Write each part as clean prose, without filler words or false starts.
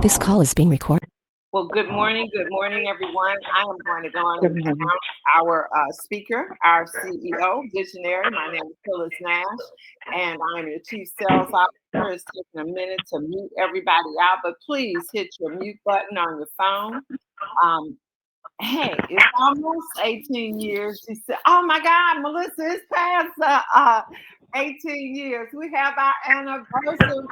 This call is being recorded. Well, good morning, everyone. I am going to go on Good and morning. announce our speaker, our CEO, visionary. My name is Phyllis Nash, and I am your Chief Sales Officer. It's taking a minute to mute everybody out, but please hit your mute button on your phone. Um, hey, it's almost 18 years. She said, "Oh my God, Melissa, it's past 18 years. We have our anniversary."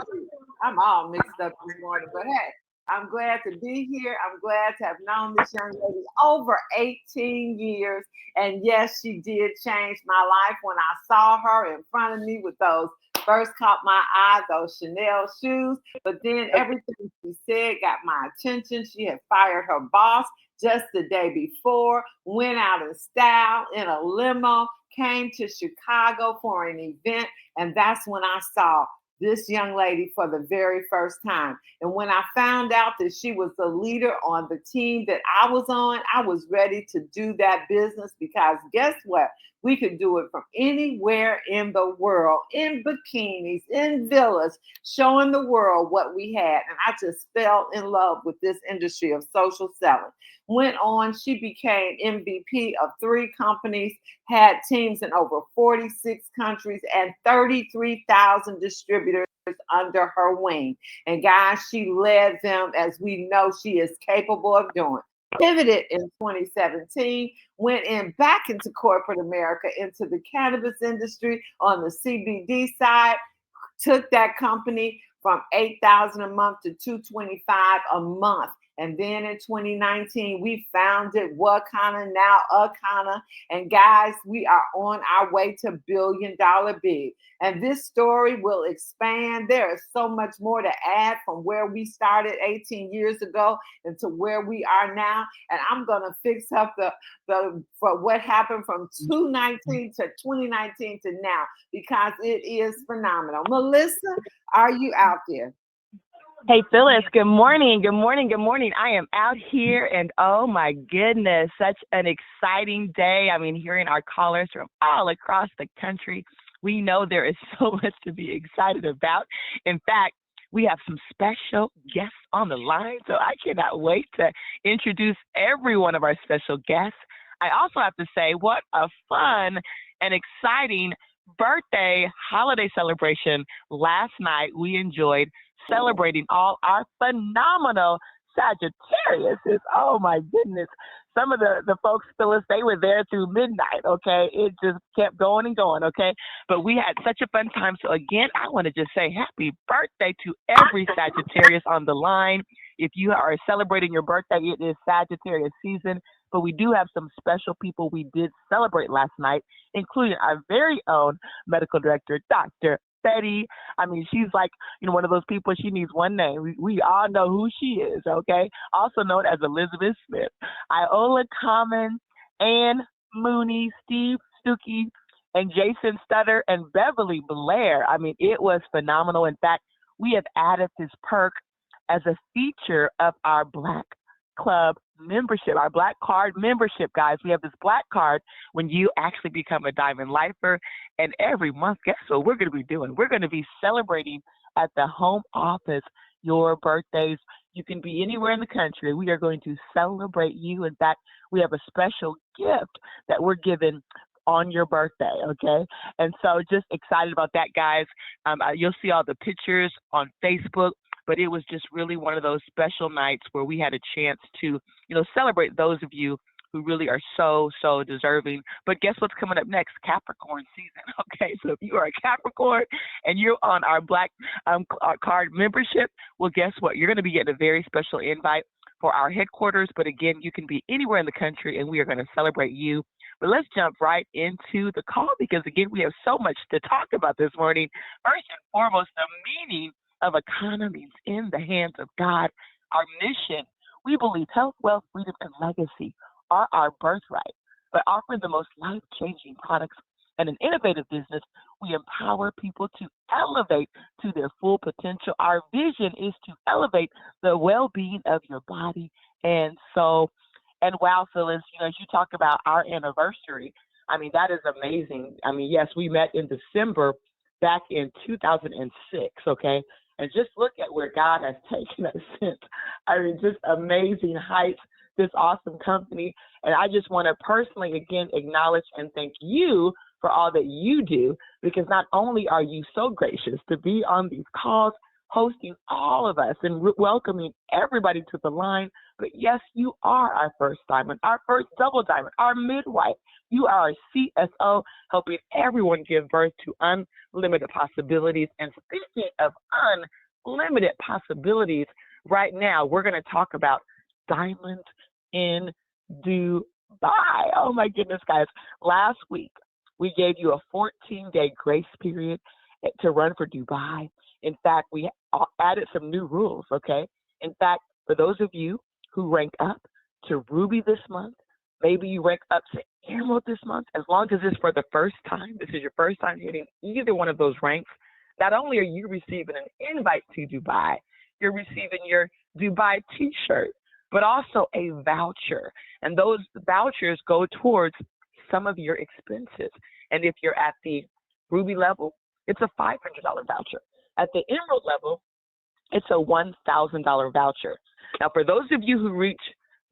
I'm all mixed up this morning, but hey, I'm glad to be here. I'm glad to have known this young lady over 18 years. And yes, she did change my life when I saw her in front of me with those first caught my eye, those Chanel shoes. But then everything she said got my attention. She had fired her boss just the day before, went out in style in a limo, came to Chicago for an event. And that's when I saw this young lady for the very first time. And when I found out that she was the leader on the team that I was on, I was ready to do that business because guess what? We could do it from anywhere in the world, in bikinis, in villas, showing the world what we had. And I just fell in love with this industry of social selling. Went on, she became MVP of 3 companies, had teams in over 46 countries and 33,000 distributors under her wing. And guys, she led them as we know she is capable of doing. Pivoted in 2017, went in back into corporate America, into the cannabis industry on the CBD side, took that company from 8,000 a month to 225 a month. And then in 2019, we founded Wakana, now Akana. And guys, we are on our way to $1 billion big. And this story will expand. There is so much more to add from where we started 18 years ago and to where we are now. And I'm going to fix up for what happened from 2019 to 2019 to now because it is phenomenal. Melissa, are you out there? Hey, Phyllis, good morning. Good morning. Good morning. I am out here and oh my goodness, such an exciting day. I mean, hearing our callers from all across the country, we know there is so much to be excited about. In fact, we have some special guests on the line, so I cannot wait to introduce every one of our special guests. I also have to say, what a fun and exciting birthday holiday celebration last night we enjoyed celebrating all our phenomenal Sagittariuses. Oh my goodness. Some of the folks, Phyllis, they were there through midnight, okay? It just kept going and going, okay? But we had such a fun time. So again, I want to just say happy birthday to every Sagittarius on the line. If you are celebrating your birthday, it is Sagittarius season. But we do have some special people we did celebrate last night, including our very own medical director, Dr. Betty. I mean, she's like, one of those people, she needs one name. We all know who she is, okay? Also known as Elizabeth Smith. Iola Common, Ann Mooney, Steve Stuckey, and Jason Stutter, and Beverly Blair. I mean, it was phenomenal. In fact, we have added this perk as a feature of our Black Club membership, our Black Card membership, guys. We have this Black Card when you actually become a Diamond Lifer. And every month, guess what we're going to be doing? We're going to be celebrating at the home office your birthdays. You can be anywhere in the country. We are going to celebrate you. In fact, we have a special gift that we're giving on your birthday, okay? And so just excited about that, guys. You'll see all the pictures on Facebook. But it was just really one of those special nights where we had a chance to, celebrate those of you who really are so, so deserving. But guess what's coming up next? Capricorn season. Okay, so if you are a Capricorn and you're on our Black Card membership, well, guess what? You're going to be getting a very special invite for our headquarters. But again, you can be anywhere in the country and we are going to celebrate you. But let's jump right into the call because, again, we have so much to talk about this morning. First and foremost, the meaning of economies in the hands of God. Our mission, we believe health, wealth, freedom, and legacy are our birthright. By offering the most life-changing products and an innovative business, we empower people to elevate to their full potential. Our vision is to elevate the well-being of your body and soul. And wow, Phyllis, as you talk about our anniversary, I mean, that is amazing. I mean, yes, we met in December back in 2006, okay? And just look at where God has taken us since. I mean, just amazing heights, this awesome company. And I just want to personally, again, acknowledge and thank you for all that you do, because not only are you so gracious to be on these calls, hosting all of us and welcoming everybody to the line, but yes, you are our first diamond, our first double diamond, our midwife. You are our CSO, helping everyone give birth to unlimited possibilities. And speaking of unlimited possibilities, right now we're going to talk about diamonds in Dubai. Oh my goodness, guys. Last week, we gave you a 14-day grace period to run for Dubai. In fact, we added some new rules, okay? In fact, for those of you who rank up to Ruby this month, maybe you rank up to Emerald this month, as long as it's for the first time, this is your first time hitting either one of those ranks, not only are you receiving an invite to Dubai, you're receiving your Dubai t-shirt, but also a voucher. And those vouchers go towards some of your expenses. And if you're at the Ruby level, it's a $500 voucher. At the Emerald level, it's a $1,000 voucher. Now, for those of you who reach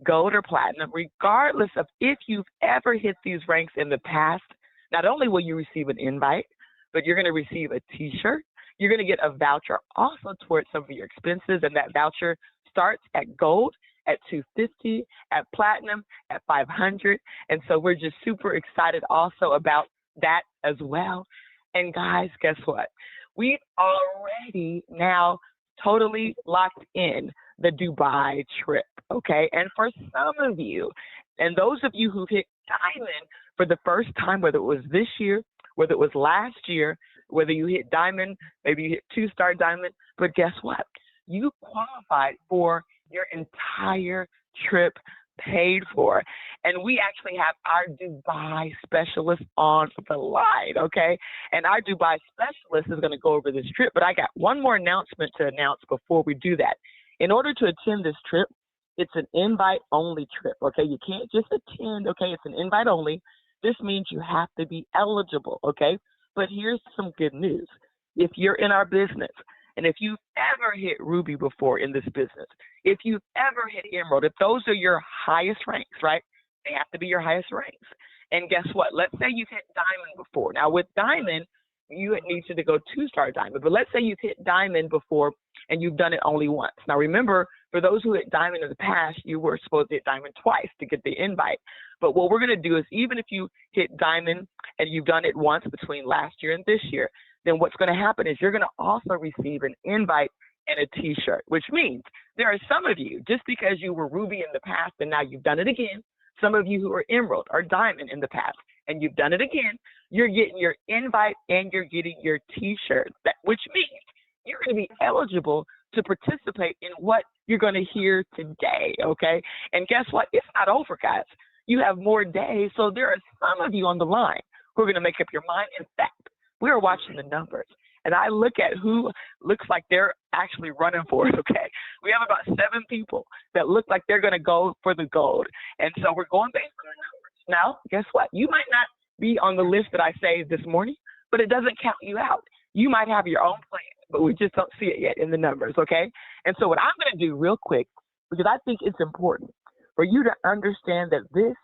Gold or Platinum, regardless of if you've ever hit these ranks in the past, not only will you receive an invite, but you're going to receive a t-shirt. You're going to get a voucher also towards some of your expenses, and that voucher starts at Gold at $250, at Platinum at $500. And so we're just super excited also about that as well. And guys, guess what? We've already now totally locked in the Dubai trip, okay? And for some of you, and those of you who've hit diamond for the first time, whether it was this year, whether it was last year, whether you hit diamond, maybe you hit 2-star diamond, but guess what? You qualified for your entire trip paid for. And we actually have our Dubai specialist on the line, okay? And our Dubai specialist is going to go over this trip, but I got one more announcement to announce before we do that. In order to attend this trip, it's an invite-only trip, okay? You can't just attend, okay? It's an invite-only. This means you have to be eligible, okay? But here's some good news. If you're in our business, and if you've ever hit Ruby before in this business, if you've ever hit Emerald, if those are your highest ranks, right? They have to be your highest ranks. And guess what? Let's say you've hit Diamond before. Now with Diamond, you need to go 2-star Diamond. But let's say you've hit Diamond before and you've done it only once. Now remember, for those who hit Diamond in the past, you were supposed to hit Diamond twice to get the invite. But what we're going to do is, even if you hit Diamond and you've done it once between last year and this year, then what's going to happen is you're going to also receive an invite and a t-shirt, which means there are some of you, just because you were Ruby in the past and now you've done it again, some of you who are Emerald or Diamond in the past and you've done it again, you're getting your invite and you're getting your t-shirt, which means you're going to be eligible to participate in what you're going to hear today, okay? And guess what? It's not over, guys. You have more days, so there are some of you on the line who are going to make up your mind. In fact, we are watching the numbers, and I look at who looks like they're actually running for it, okay? We have about 7 people that look like they're going to go for the gold, and so we're going based on the numbers. Now, guess what? You might not be on the list that I saved this morning, but it doesn't count you out. You might have your own plan, but we just don't see it yet in the numbers, okay? And so what I'm going to do real quick, because I think it's important for you to understand that this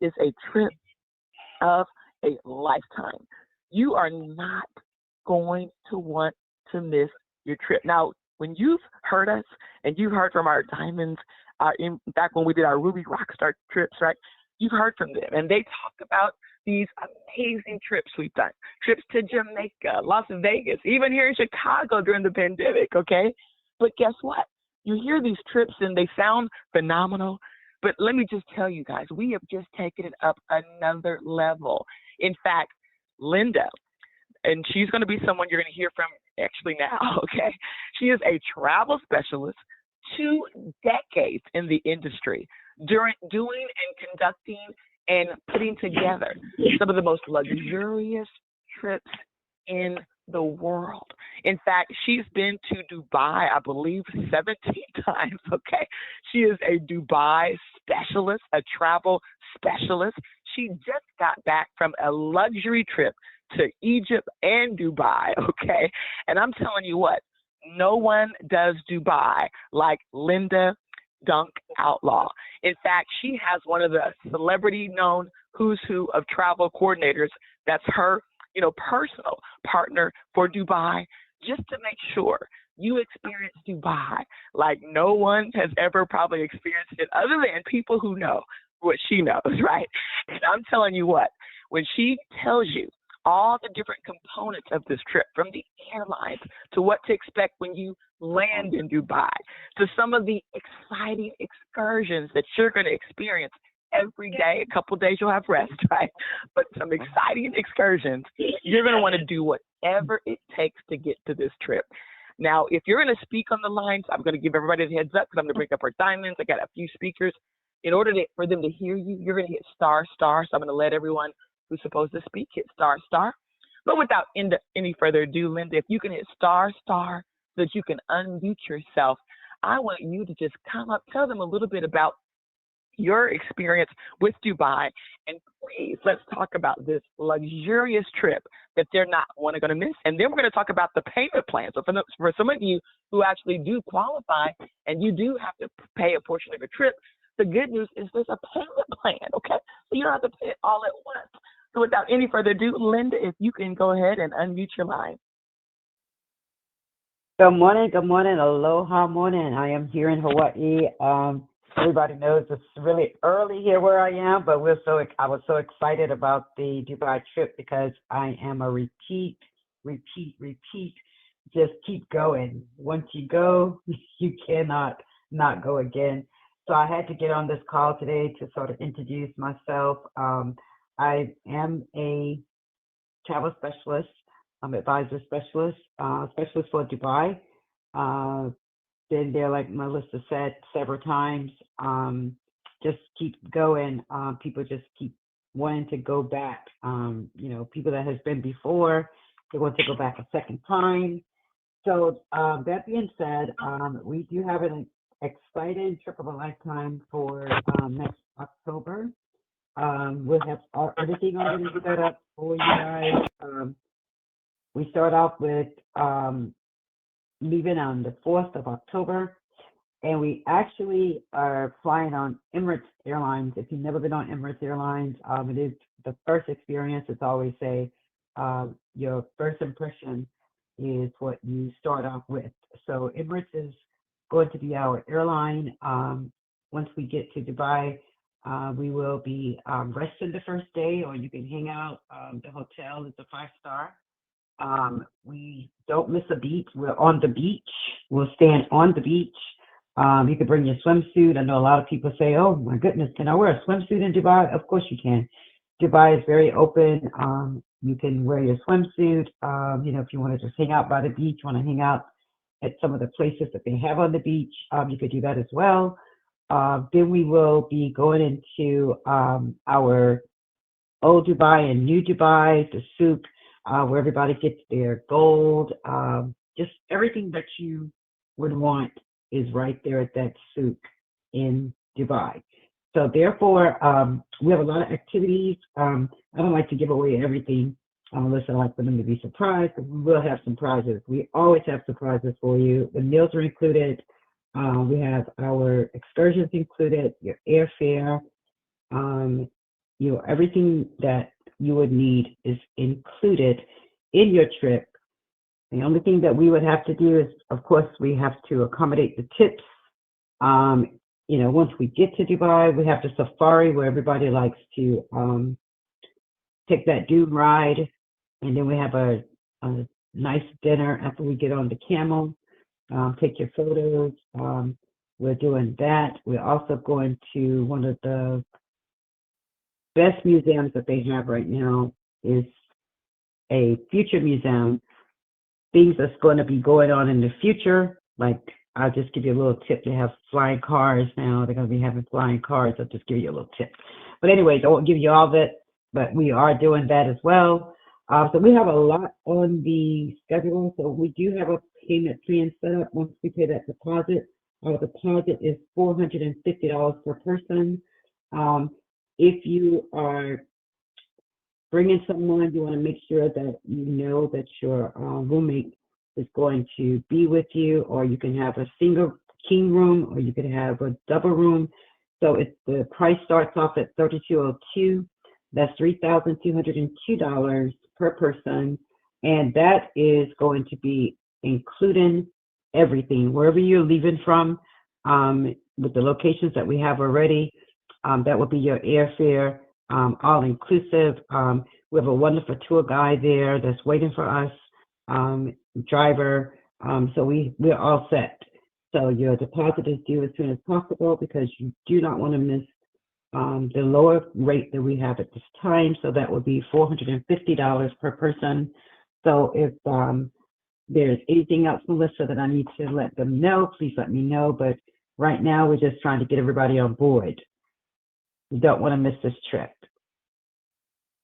is a trip of a lifetime. You are not going to want to miss your trip. Now, when you've heard us and you've heard from our diamonds, back when we did our Ruby Rockstar trips, right? You've heard from them, and they talk about these amazing trips we've done. Trips to Jamaica, Las Vegas, even here in Chicago during the pandemic, okay? But guess what? You hear these trips and they sound phenomenal, but let me just tell you guys, we have just taken it up another level. In fact, Linda, and she's going to be someone you're going to hear from actually now, okay? She is a travel specialist, 2 decades in the industry, doing and conducting and putting together some of the most luxurious trips in the world. In fact, she's been to Dubai, I believe, 17 times, okay? She is a Dubai specialist, a travel specialist. She just got back from a luxury trip to Egypt and Dubai, okay? And I'm telling you what, no one does Dubai like Linda Dunk Outlaw. In fact, she has one of the celebrity known who's who of travel coordinators. That's her, personal partner for Dubai, just to make sure you experience Dubai like no one has ever probably experienced it other than people who know what she knows, right? And I'm telling you what, when she tells you all the different components of this trip, from the airlines to what to expect when you land in Dubai, to some of the exciting excursions that you're going to experience every day. A couple of days you'll have rest, right? But some exciting excursions, you're going to want to do whatever it takes to get to this trip. Now, if you're going to speak on the lines, I'm going to give everybody the heads up because I'm going to bring up our diamonds. I got a few speakers. In order for them to hear you, you're going to hit star, star. So I'm going to let everyone who's supposed to speak hit star, star. But without any further ado, Linda, if you can hit star, star so that you can unmute yourself, I want you to just come up, tell them a little bit about your experience with Dubai, and please let's talk about this luxurious trip that they're not going to miss. And then we're going to talk about the payment plan. So for some of you who actually do qualify and you do have to pay a portion of your trip, the good news is there's a payment plan, okay? So you don't have to pay it all at once. So without any further ado, Linda, if you can go ahead and unmute your line. Good morning, aloha morning. I am here in Hawaii. Everybody knows it's really early here where I am, but I was so excited about the Dubai trip because I am a repeat, just keep going. Once you go, you cannot not go again. So I had to get on this call today to sort of introduce myself. I am a travel specialist. I'm an advisor specialist, specialist for Dubai. Been there, like Melissa said, several times. Just keep going. People just keep wanting to go back. People that has been before, they want to go back a second time. So that being said, we do have an exciting trip of a lifetime for next October. We'll have everything already set up for you guys. We start off with leaving on the 4th of October, and we actually are flying on Emirates Airlines. If you've never been on Emirates Airlines, it is the first experience. It's always your first impression is what you start off with. So Emirates is going to be our airline. Once we get to Dubai, we will be resting the first day, or you can hang out. The hotel is a 5-star. We don't miss a beat. We're on the beach. We'll stand on the beach. You can bring your swimsuit. I know a lot of people say, oh my goodness, can I wear a swimsuit in Dubai? Of course you can. Dubai is very open. You can wear your swimsuit. If you want to just hang out by the beach, want to hang out at some of the places that they have on the beach, you could do that as well. Then we will be going into our old Dubai and new Dubai, the souk, where everybody gets their gold. Just everything that you would want is right there at that souk in Dubai. So therefore, we have a lot of activities. I don't like to give away everything unless I like for them to be surprised, but we will have some prizes. We always have surprises for you. The meals are included. We have our excursions included, your airfare, everything that you would need is included in your trip. The only thing that we would have to do is, of course, we have to accommodate the tips. Once we get to Dubai, we have the safari where everybody likes to take that dune ride. And then we have a nice dinner after we get on the camel, take your photos. We're doing that. We're also going to one of the best museums that they have right now is a future museum. Things that's going to be going on in the future, like I'll just give you a little tip. They have flying cars now. They're going to be having flying cars. I'll just give you a little tip. But anyways, I won't give you all of it, but we are doing that as well. So we have a lot on the schedule. So we do have a payment plan set up once we pay that deposit. Our deposit is $450 per person. If you are bringing someone, you want to make sure that you know that your roommate is going to be with you, or you can have a single king room, or you can have a double room. So the price starts off at $3,202. That's $3,202 per person, and that is going to be including everything, wherever you're leaving from, with the locations that we have already. That will be your airfare, all inclusive. We have a wonderful tour guide there that's waiting for us, driver. So we're all set. So your deposit is due as soon as possible, because you do not want to miss the lower rate that we have at this time. So that would be $450 per person. So if there's anything else, Melissa, that I need to let them know, please let me know. But right now, we're just trying to get everybody on board. You don't want to miss this trip.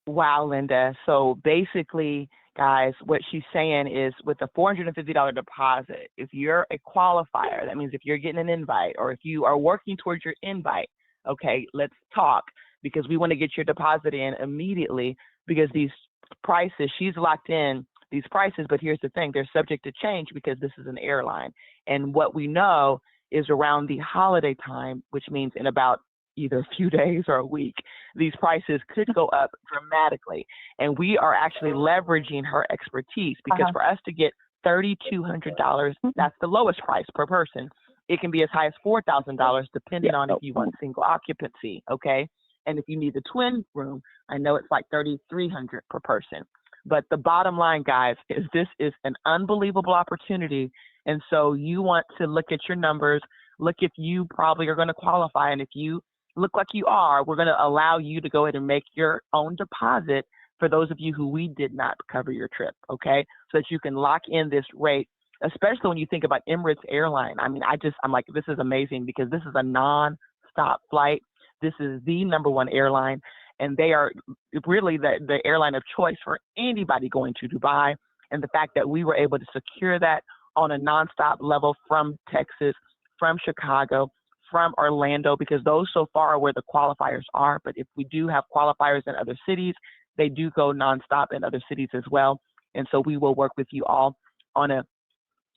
Wow, Linda. So basically, guys, what she's saying is with a $450 deposit, if you're a qualifier, that means if you're getting an invite, or if you are working towards your invite, okay, let's talk, because we want to get your deposit in immediately, because these prices, she's locked in these prices, but here's the thing, they're subject to change because this is an airline. And what we know is around the holiday time, which means in about either a few days or a week, these prices could go up dramatically. And we are actually leveraging her expertise, because for us to get $3,200, that's the lowest price per person. It can be as high as $4,000 depending on if you want single occupancy, okay? And if you need the twin room, I know it's like $3,300 per person. But the bottom line, guys, is this is an unbelievable opportunity. And so you want to look at your numbers, look if you probably are going to qualify. And if you look like you are, we're going to allow you to go ahead and make your own deposit for those of you who we did not cover your trip, okay? So that you can lock in this rate, especially when you think about Emirates Airline. I mean, I'm like, this is amazing, because this is a non-stop flight. This is the #1 airline, and they are really the airline of choice for anybody going to Dubai. And the fact that we were able to secure that on a non-stop level from Texas, from Chicago, from Orlando, because those so far are where the qualifiers are. But if we do have qualifiers in other cities, they do go nonstop in other cities as well. And so we will work with you all on a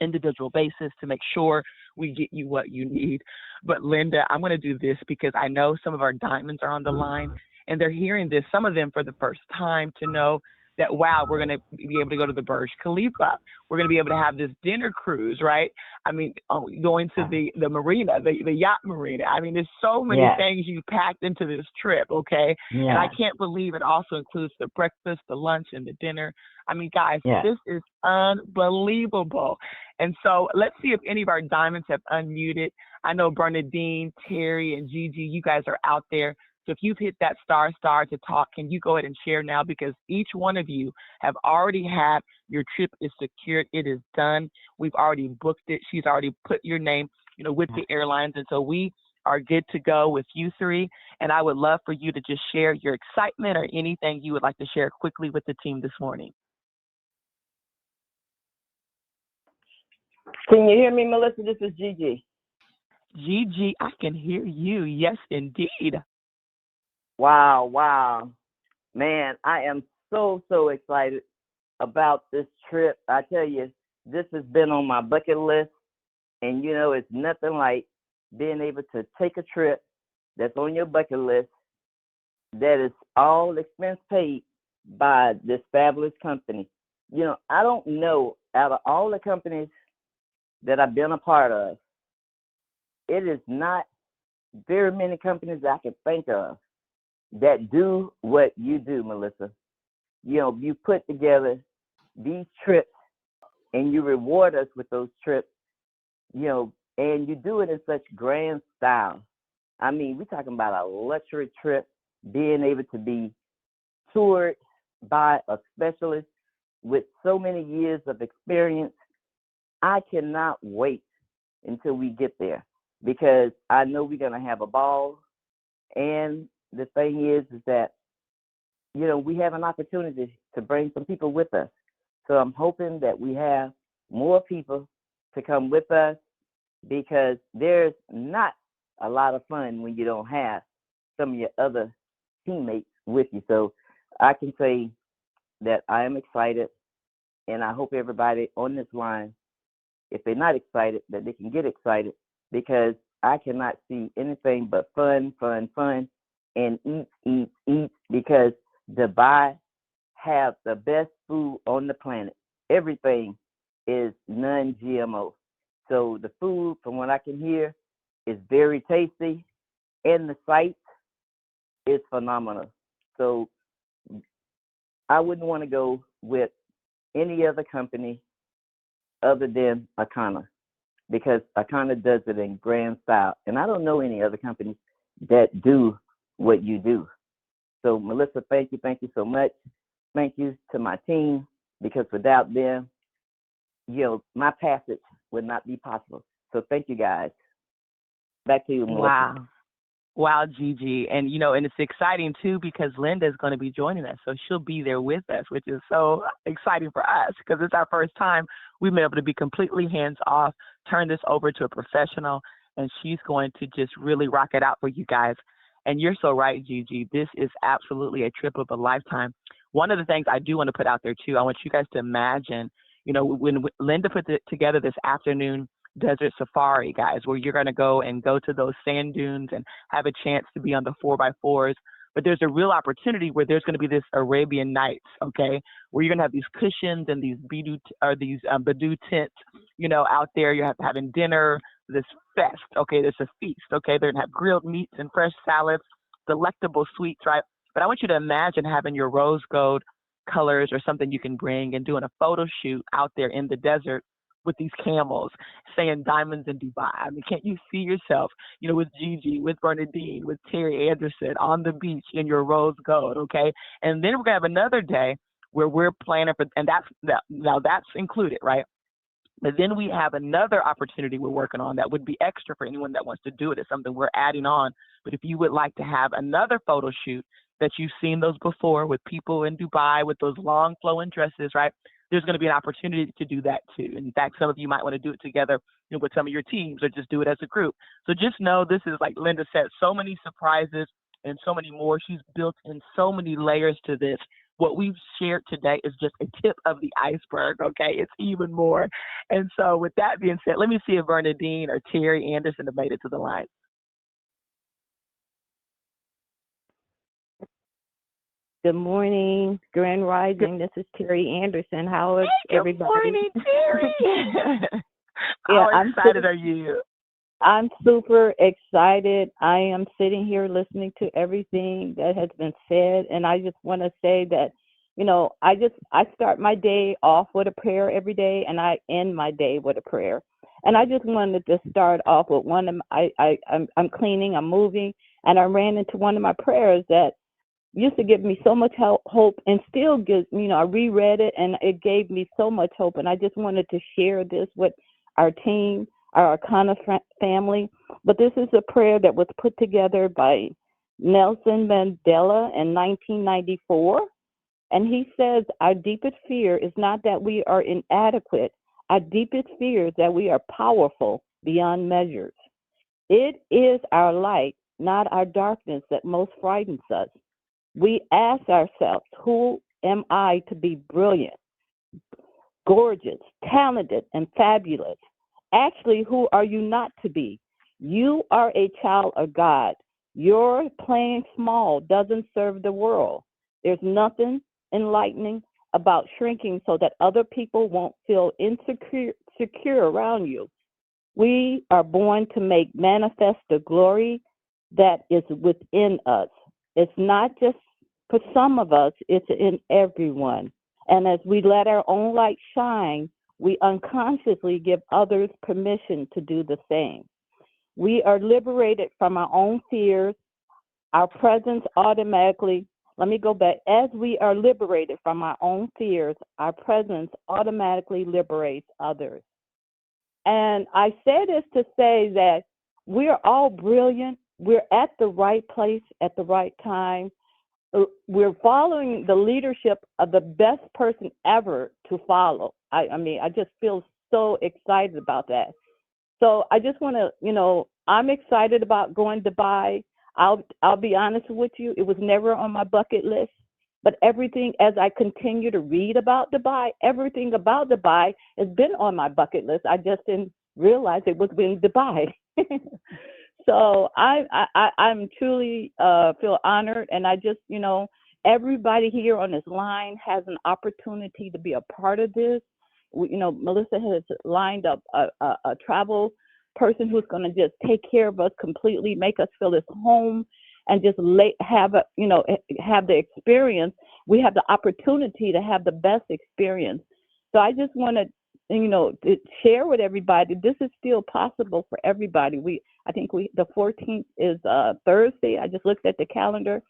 individual basis to make sure we get you what you need. But Linda, I'm going to do this because I know some of our diamonds are on the line, and they're hearing this, some of them for the first time, to know that, wow, we're going to be able to go to the Burj Khalifa. We're going to be able to have this dinner cruise, right? I mean, going to the marina, the yacht marina. I mean, there's so many things you packed into this trip, okay? And I can't believe it also includes the breakfast, the lunch, and the dinner. I mean, guys, this is unbelievable. And so let's see if any of our diamonds have unmuted. I know Bernadine, Terry, and Gigi, you guys are out there. So if you've hit that star to talk, can you go ahead and share now? Because each one of you have already had your trip is secured. It is done. We've already booked it. She's already put your name, with the airlines. And so we are good to go with you three. And I would love for you to just share your excitement or anything you would like to share quickly with the team this morning. Can you hear me, Melissa? This is Gigi. Gigi, I can hear you. Yes, indeed. Wow. Man, I am so excited about this trip. I tell you, this has been on my bucket list. And, it's nothing like being able to take a trip that's on your bucket list that is all expense paid by this fabulous company. I don't know, out of all the companies that I've been a part of, it is not very many companies I can think of that do what you do, Melissa. You put together these trips and you reward us with those trips, and you do it in such grand style. I mean, we're talking about a luxury trip, being able to be toured by a specialist with so many years of experience. I cannot wait until we get there, because I know we're going to have a ball. And the thing is that, we have an opportunity to bring some people with us. So I'm hoping that we have more people to come with us, because there's not a lot of fun when you don't have some of your other teammates with you. So I can say that I am excited, and I hope everybody on this line if they're not excited, that they can get excited, because I cannot see anything but fun, fun, fun, and eat, because Dubai have the best food on the planet. Everything is non-GMO. So the food, from what I can hear, is very tasty, and the site is phenomenal. So I wouldn't want to go with any other company other than Akana, because Akana does it in grand style. And I don't know any other companies that do what you do. So Melissa, thank you so much. Thank you to my team, because without them, my passage would not be possible. So thank you, guys. Back to you, Melissa. Wow, Gigi. And, and it's exciting too, because Linda is going to be joining us. So she'll be there with us, which is so exciting for us, because it's our first time we've been able to be completely hands off, turn this over to a professional, and she's going to just really rock it out for you guys. And you're so right, Gigi. This is absolutely a trip of a lifetime. One of the things I do want to put out there too, I want you guys to imagine, when Linda put together this afternoon desert safari, guys, where you're going to go to those sand dunes and have a chance to be on the 4x4s. But there's a real opportunity where there's going to be this Arabian Nights, okay, where you're going to have these cushions and these Badou tents, out there. You're having dinner, this fest, okay, there's a feast, okay. They're going to have grilled meats and fresh salads, delectable sweets, right? But I want you to imagine having your rose gold colors or something you can bring and doing a photo shoot out there in the desert with these camels saying diamonds in Dubai. I mean, can't you see yourself, with Gigi, with Bernadine, with Terry Anderson on the beach in your rose gold, okay? And then we're gonna have another day where we're planning for, and that's included, right? But then we have another opportunity we're working on that would be extra for anyone that wants to do it. It's something we're adding on. But if you would like to have another photo shoot that you've seen those before with people in Dubai with those long flowing dresses, right? There's going to be an opportunity to do that too. In fact, some of you might want to do it together, with some of your teams, or just do it as a group. So just know this is, like Linda said, so many surprises and so many more. She's built in so many layers to this. What we've shared today is just a tip of the iceberg, okay? It's even more. And so with that being said, let me see if Bernadine or Terry Anderson have made it to the line. Good morning, Grand Rising. This is Terry Anderson. How is everybody? Good morning, Terry. Yeah, How excited are you? I'm super excited. I am sitting here listening to everything that has been said, and I just want to say that, I start my day off with a prayer every day, and I end my day with a prayer. And I just wanted to start off with one of I'm cleaning, I'm moving, and I ran into one of my prayers that used to give me so much hope, and still gives, I reread it and it gave me so much hope. And I just wanted to share this with our team, our Akana family. But this is a prayer that was put together by Nelson Mandela in 1994. And he says, our deepest fear is not that we are inadequate. Our deepest fear is that we are powerful beyond measures. It is our light, not our darkness, that most frightens us. We ask ourselves, who am I to be brilliant, gorgeous, talented, and fabulous? Actually, who are you not to be? You are a child of God. Your playing small doesn't serve the world. There's nothing enlightening about shrinking so that other people won't feel secure around you. We are born to make manifest the glory that is within us. It's not just for some of us, it's in everyone. And as we let our own light shine, we unconsciously give others permission to do the same. We are liberated from our own fears. Our presence automatically, as we are liberated from our own fears, our presence automatically liberates others. And I say this to say that we're all brilliant. We're at the right place at the right time. We're following the leadership of the best person ever to follow. I just feel so excited about that. So I just want to, I'm excited about going to Dubai. I'll be honest with you, it was never on my bucket list. But everything, as I continue to read about Dubai, everything about Dubai has been on my bucket list. I just didn't realize it was in Dubai. So I'm truly feel honored, and I just, everybody here on this line has an opportunity to be a part of this. Melissa has lined up a travel person who's going to just take care of us completely, make us feel at home, and just have the experience. We have the opportunity to have the best experience. So I just want to, to share with everybody, this is still possible for everybody. I think the 14th is Thursday. I just looked at the calendar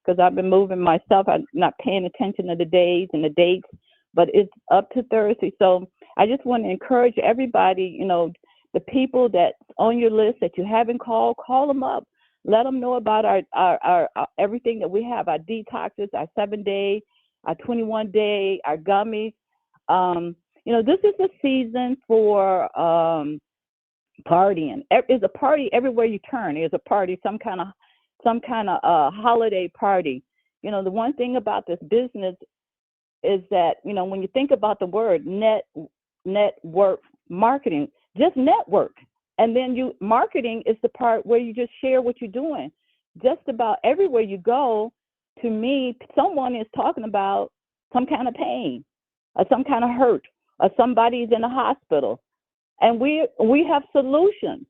because I've been moving myself. I'm not paying attention to the days and the dates, but it's up to Thursday. So I just want to encourage everybody, the people that's on your list that you haven't called, call them up. Let them know about our everything that we have, our detoxes, our 7-day, our 21-day, our gummies. This is the season for partying. There's a party everywhere you turn. There's a party, some kind of holiday party. The one thing about this business is that, when you think about the word network marketing, just network. And then marketing is the part where you just share what you're doing. Just about everywhere you go, to me, someone is talking about some kind of pain or some kind of hurt or somebody's in a hospital. And we have solutions.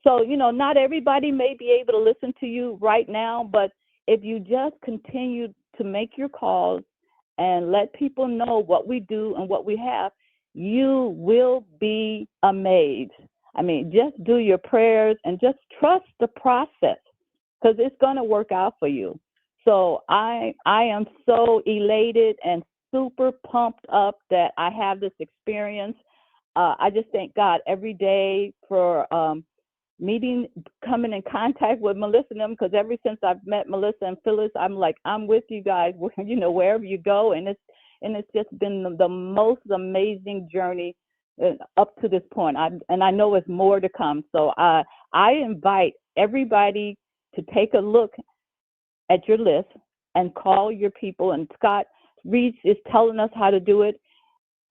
So, not everybody may be able to listen to you right now, but if you just continue to make your calls and let people know what we do and what we have, you will be amazed. I mean, just do your prayers and just trust the process, because it's going to work out for you. So I am so elated and super pumped up that I have this experience. I just thank God every day for coming in contact with Melissa and them, because ever since I've met Melissa and Phyllis, I'm with you guys, wherever you go. And it's just been the most amazing journey up to this point. I know it's more to come. So I invite everybody to take a look at your list and call your people. And Scott Reed is telling us how to do it.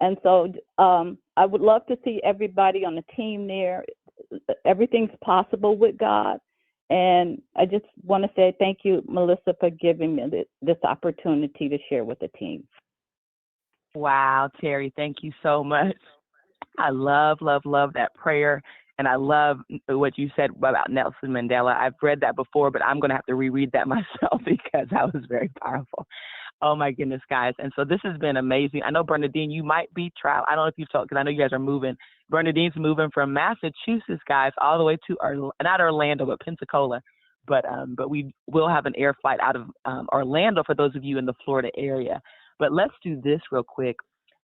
And so I would love to see everybody on the team there. Everything's possible with God. And I just want to say thank you, Melissa, for giving me this opportunity to share with the team. Wow, Terry, thank you so much. I love, love, love that prayer. And I love what you said about Nelson Mandela. I've read that before, but I'm going to have to reread that myself because that was very powerful. Oh, my goodness, guys. And so this has been amazing. I know, Bernadine, you might be I don't know if you've talked, because I know you guys are moving. Bernadine's moving from Massachusetts, guys, all the way to, not Orlando, but Pensacola. But we will have an air flight out of Orlando for those of you in the Florida area. But let's do this real quick.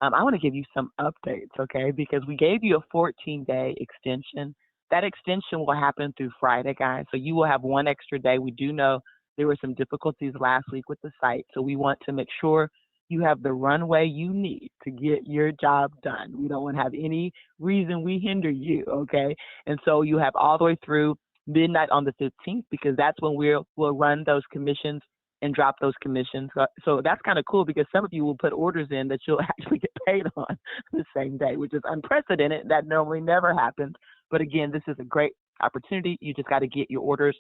I want to give you some updates, okay? Because we gave you a 14-day extension. That extension will happen through Friday, guys. So you will have one extra day. We do know there were some difficulties last week with the site. So we want to make sure you have the runway you need to get your job done. We don't want to have any reason we hinder you, okay? And so you have all the way through midnight on the 15th, because that's when we'll run those commissions and drop those commissions. So that's kind of cool, because some of you will put orders in that you'll actually get paid on the same day, which is unprecedented. That normally never happens. But again, this is a great opportunity. You just got to get your orders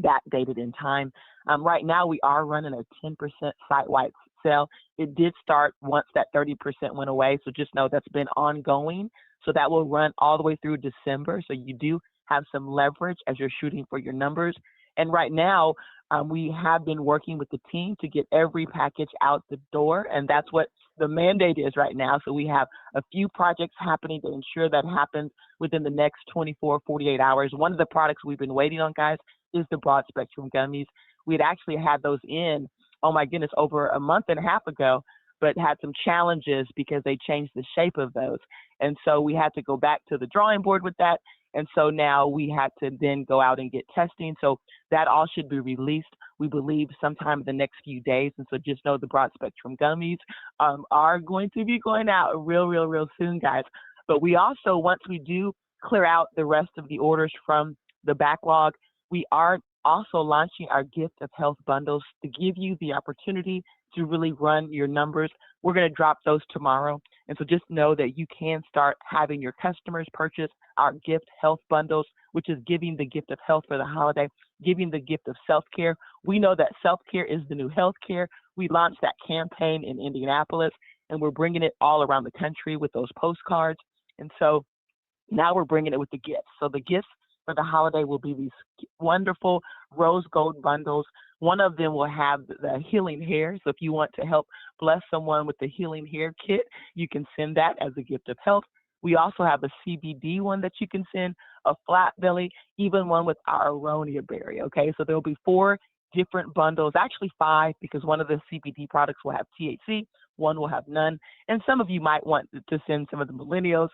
backdated in time. Right now, we are running a 10% site-wide sale. It did start once that 30% went away. So just know that's been ongoing. So that will run all the way through December. So you do have some leverage as you're shooting for your numbers. And right now, we have been working with the team to get every package out the door, and that's what the mandate is right now. So we have a few projects happening to ensure that happens within the next 24, 48 hours. One of the products we've been waiting on, guys, is the broad spectrum gummies. We'd actually had those in, oh my goodness, over a month and a half ago, but had some challenges because they changed the shape of those. And so we had to go back to the drawing board with that. And so now we had to then go out and get testing. So that all should be released, we believe, sometime in the next few days. And so just know the broad spectrum gummies are going to be going out real soon, guys. But we also, once we do clear out the rest of the orders from the backlog, we are also launching our gift of health bundles to give you the opportunity to really run your numbers. We're going to drop those tomorrow. And so just know that you can start having your customers purchase our gift health bundles, which is giving the gift of health for the holiday, giving the gift of self-care. We know that self-care is the new healthcare. We launched that campaign in Indianapolis, and we're bringing it all around the country with those postcards. And so now we're bringing it with the gifts. So the gifts for the holiday will be these wonderful rose gold bundles. One of them will have the healing hair. So if you want to help bless someone with the healing hair kit, you can send that as a gift of health. We also have a CBD one that you can send, a flat belly, even one with our aronia berry. Okay, so there'll be 4 different bundles, actually 5, because one of the CBD products will have THC, one will have none. And some of you might want to send some of the millennials,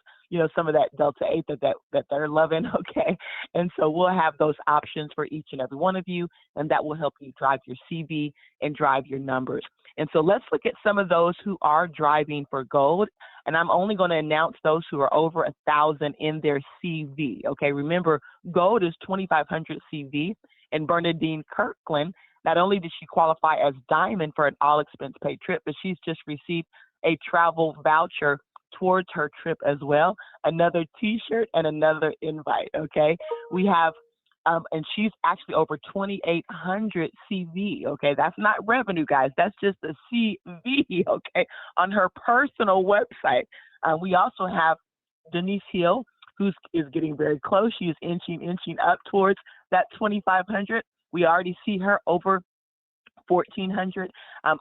some of that Delta 8 that they're loving, okay? And so we'll have those options for each and every one of you, and that will help you drive your CV and drive your numbers. And so let's look at some of those who are driving for gold. And I'm only going to announce those who are over 1,000 in their CV, okay? Remember, gold is 2,500 CV, and Bernadine Kirkland, not only did she qualify as diamond for an all-expense paid trip, but she's just received a travel voucher towards her trip as well, another T-shirt and another invite, okay? We have, and she's actually over 2,800 CV, okay? That's not revenue, guys. That's just a CV, okay, on her personal website. We also have Denise Hill, who is getting very close. She is inching up towards that 2,500. We already see her over 1,400.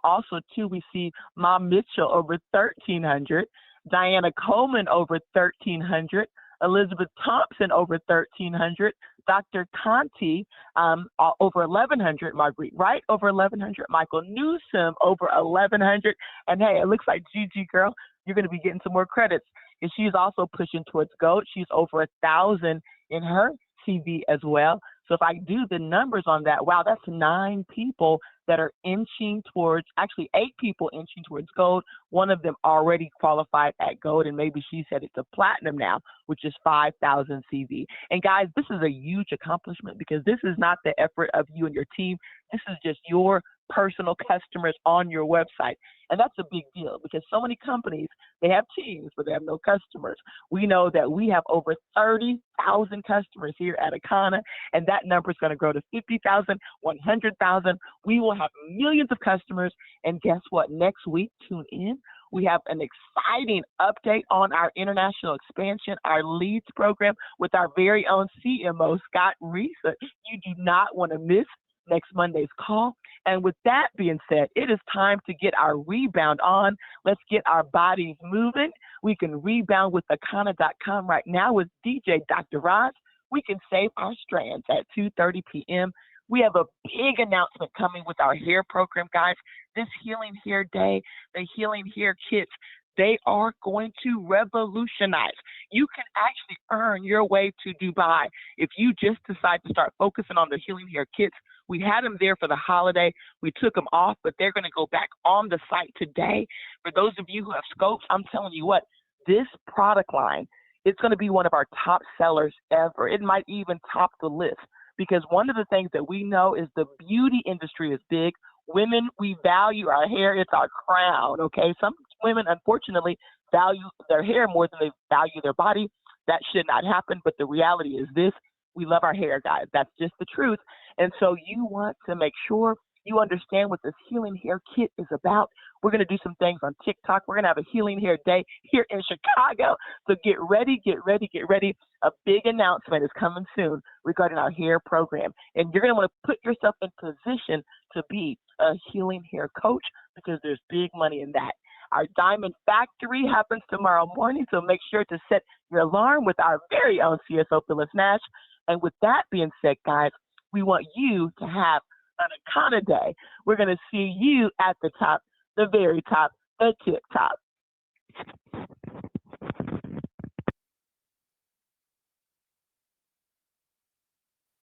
Also, too, we see Mom Mitchell over 1,300. Diana Coleman over 1,300, Elizabeth Thompson over 1,300, Dr. Conti over 1,100, Marguerite Wright over 1,100, Michael Newsom over 1,100, and hey, it looks like Gigi girl, you're going to be getting some more credits, and she's also pushing towards gold. She's over 1,000 in her CV as well. So if I do the numbers on that, wow, that's 9 people that are inching towards, actually 8 people inching towards gold. One of them already qualified at gold, and maybe she's headed to platinum now, which is 5,000 CV. And guys, this is a huge accomplishment because this is not the effort of you and your team. This is just your personal customers on your website. And that's a big deal because so many companies, they have teams, but they have no customers. We know that we have over 30,000 customers here at Akana, and that number is going to grow to 50,000, 100,000. We will have millions of customers. And guess what? Next week, tune in. We have an exciting update on our international expansion, our LEADS program with our very own CMO, Scott Reese. You do not want to miss next Monday's call. And with that being said, it is time to get our rebound on. Let's get our bodies moving. We can rebound with Akana.com right now with DJ Dr. Roz. We can save our strands at 2:30 p.m. We have a big announcement coming with our hair program, guys. This Healing Hair Day, the Healing Hair Kits, they are going to revolutionize. You can actually earn your way to Dubai if you just decide to start focusing on the Healing Hair Kits. We had them there for the holiday. We took them off, but they're going to go back on the site today. For those of you who have scopes, I'm telling you what, this product line, it's going to be one of our top sellers ever. It might even top the list because one of the things that we know is the beauty industry is big. Women, we value our hair. It's our crown, okay? Some women, unfortunately, value their hair more than they value their body. That should not happen, but the reality is this. We love our hair, guys. That's just the truth. And so you want to make sure you understand what this Healing Hair Kit is about. We're going to do some things on TikTok. We're going to have a Healing Hair Day here in Chicago. So get ready, get ready, get ready. A big announcement is coming soon regarding our hair program. And you're going to want to put yourself in position to be a healing hair coach because there's big money in that. Our Diamond Factory happens tomorrow morning, so make sure to set your alarm with our very own CSO, Phyllis Nash. And with that being said, guys, we want you to have an Akana Day. We're going to see you at the top, the very top, the tip top.